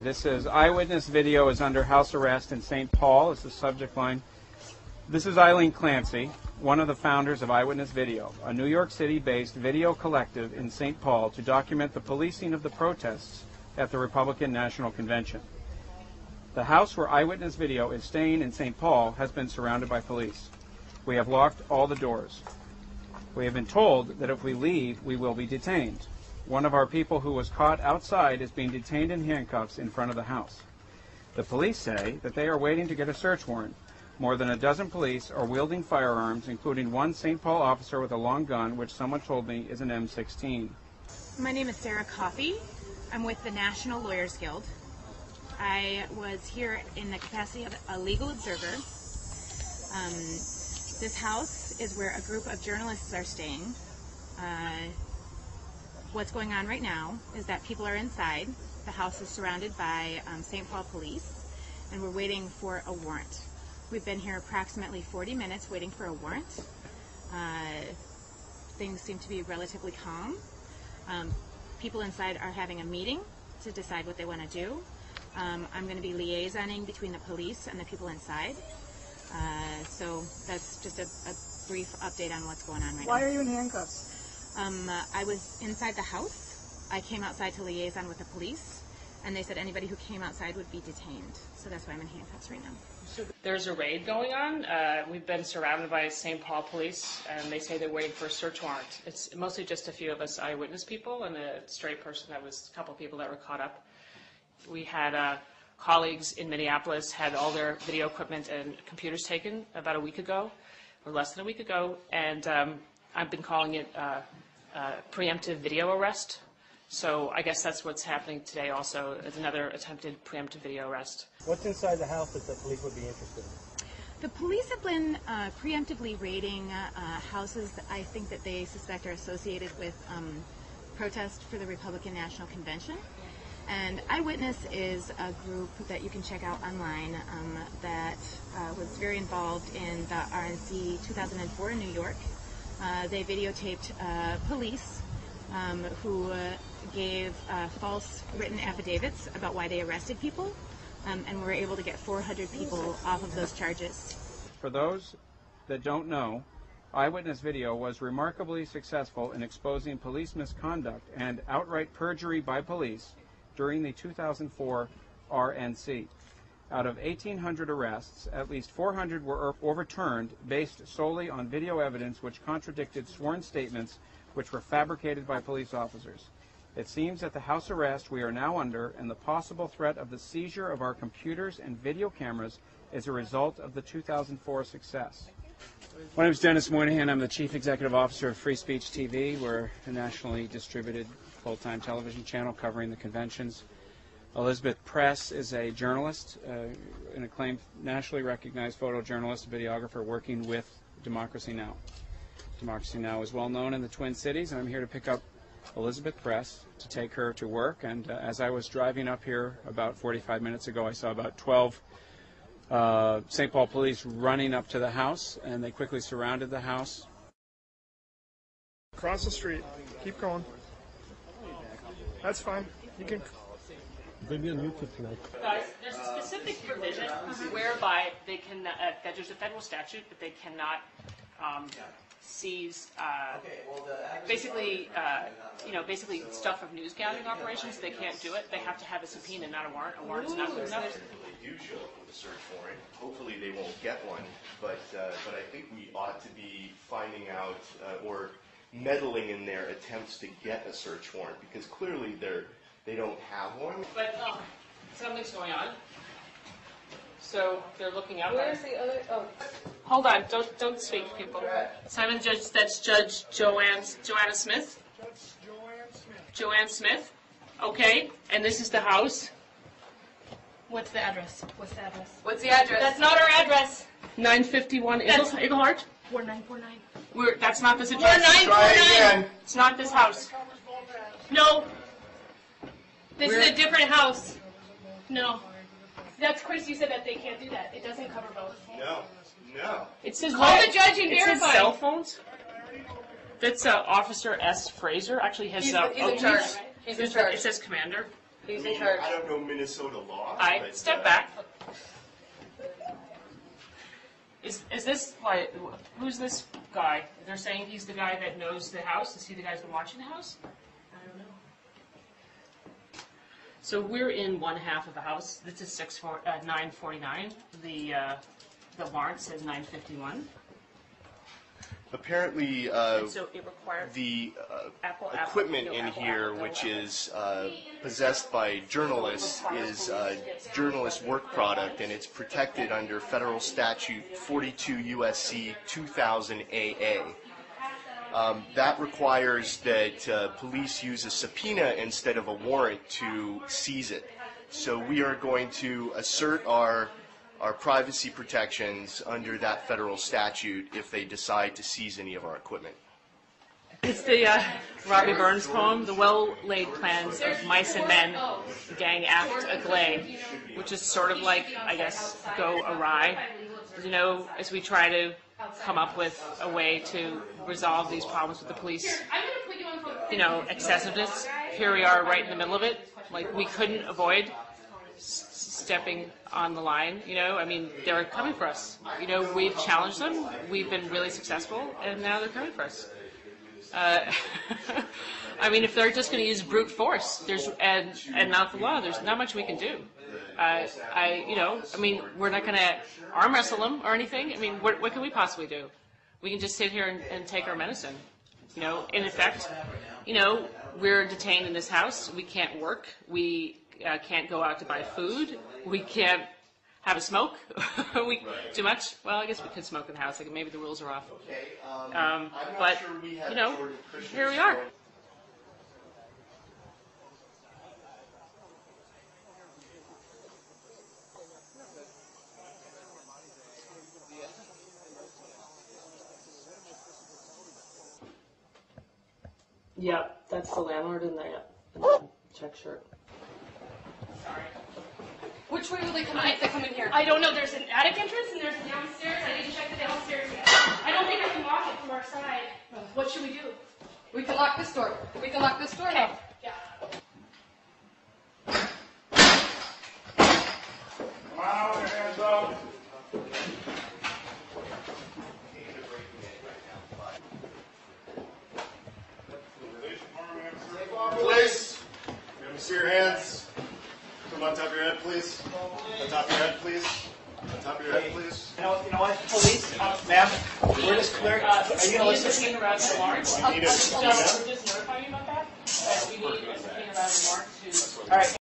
This is eyewitness video is under house arrest in St. Paul is the subject line. This is Eileen Clancy, one of the founders of Eyewitness Video, a New York City-based video collective in St. Paul to document the policing of the protests at the Republican National Convention. The house where Eyewitness Video is staying in St. Paul has been surrounded by police. We have locked all the doors. We have been told that if we leave, we will be detained. One of our people who was caught outside is being detained in handcuffs in front of the house. The police say that they are waiting to get a search warrant. More than a dozen police are wielding firearms, including one St. Paul officer with a long gun, which someone told me is an M16. My name is Sarah Coffey. I'm with the National Lawyers Guild. I was here in the capacity of a legal observer. This house is where a group of journalists are staying. What's going on right now is that people are inside. The house is surrounded by St. Paul police, and we're waiting for a warrant. We've been here approximately 40 minutes waiting for a warrant. Things seem to be relatively calm. People inside are having a meeting to decide what they want to do. I'm going to be liaisoning between the police and the people inside. So that's just a brief update on what's going on right now. Why are you in handcuffs? I was inside the house. I came outside to liaison with the police, and they said anybody who came outside would be detained. So that's why I'm in handcuffs right now. There's a raid going on. We've been surrounded by St. Paul police, and they say they're waiting for a search warrant. It's mostly just a few of us eyewitness people and a stray person that was a couple of people that were caught up. We had colleagues in Minneapolis had all their video equipment and computers taken about a week ago, or less than a week ago, and I've been calling it preemptive video arrest. So I guess that's what's happening today also, is another attempted preemptive video arrest. What's inside the house that the police would be interested in? The police have been preemptively raiding houses that I think that they suspect are associated with protest for the Republican National Convention. And Eyewitness is a group that you can check out online that was very involved in the RNC 2004 in New York. They videotaped police who gave false written affidavits about why they arrested people, and were able to get 400 people off of those charges. For those that don't know, Eyewitness Video was remarkably successful in exposing police misconduct and outright perjury by police during the 2004 RNC. Out of 1,800 arrests, at least 400 were overturned based solely on video evidence which contradicted sworn statements which were fabricated by police officers. It seems that the house arrest we are now under and the possible threat of the seizure of our computers and video cameras is a result of the 2004 success. My name is Dennis Moynihan. I'm the Chief Executive Officer of Free Speech TV. We're a nationally distributed full-time television channel covering the conventions. Elizabeth Press is a journalist, an acclaimed, nationally recognized photojournalist, videographer working with Democracy Now! Democracy Now! Is well known in the Twin Cities, and I'm here to pick up Elizabeth Press to take her to work. And as I was driving up here about 45 minutes ago, I saw about 12 St. Paul police running up to the house, and they quickly surrounded the house. Across the street. Keep going. That's fine. You can. They'll be on YouTube tonight. Guys, there's a specific provision whereby they can, that there's a federal statute that they cannot seize basically stuff of news gathering operations. They can't do it. They have to have a subpoena, not a warrant. A warrant is not good enough. They do show up with a search warrant. Hopefully they won't get one, but I think we ought to be finding out or meddling in their attempts to get a search warrant, because clearly they don't have one. But something's going on. So they're looking out. Where's the other? Oh, hold on! Don't speak, people. Simon, Judge. That's Judge Joanna Smith. Joanne Smith. Okay, and this is the house. What's the address? what's the address? What's the address? That's not our address. 951 Eaglehart. 4949. That's not this address. 4949. It's not this house. No. This is a different house. No. That's Chris. You said that they can't do that. It doesn't cover both. No. It says Call the judge and it verify. says cell phones. That's Officer S. Fraser. Actually, has He's in charge. He's in charge. It says commander. Who's I mean, in charge? I don't know Minnesota law. I but, step back. Is this why? Who's this guy? They're saying he's the guy that knows the house. Is he the guy who's been watching the house? I don't know. So we're in one half of the house. This is 949. The warrant says 951. Apparently, And so it requires the Apple, equipment no, in Apple, here, Apple, which Apple. is possessed by journalists, is journalist work product, and it's protected under federal statute 42 U.S.C. 2000 AA. That requires that police use a subpoena instead of a warrant to seize it. So we are going to assert our privacy protections under that federal statute if they decide to seize any of our equipment. It's the Robbie Burns poem, The Well-Laid Plans of Mice and Men, Gang Act Agley, which is sort of like, I guess, go awry. You know, as we try to come up with a way to resolve these problems with the police, you know, excessiveness, here we are right in the middle of it. Like, we couldn't avoid stepping on the line, you know, I mean, they're coming for us. You know, we've challenged them, we've been really successful, and now they're coming for us. I mean, if they're just going to use brute force, and not the law, there's not much we can do. You know, I mean, we're not going to arm wrestle them or anything. I mean, what can we possibly do? We can just sit here and take our medicine. You know, in effect, you know, we're detained in this house. We can't work. We can't go out to buy food. We can't have a smoke. Too much? Well, I guess we could smoke in the house. Like, maybe the rules are off. But, you know, here we are. Yep, that's the landlord in the check shirt. Sorry. Which way will they come in if they come in here? I don't know. There's an attic entrance and there's a downstairs. I didn't check the downstairs yet. I don't think I can lock it from our side. What should we do? We can lock this door. We can lock this door. Okay. Now. Yeah. Come on, your hands up. Please, let me see your hands. Come on top of your head, please. On top of your head, please. On top of your head, please. You know what, police, ma'am, we're just clear. Are you going to listen? Subpoena around the warrant. We need a Just notify you about that. We need a subpoena around the warrant to. All right,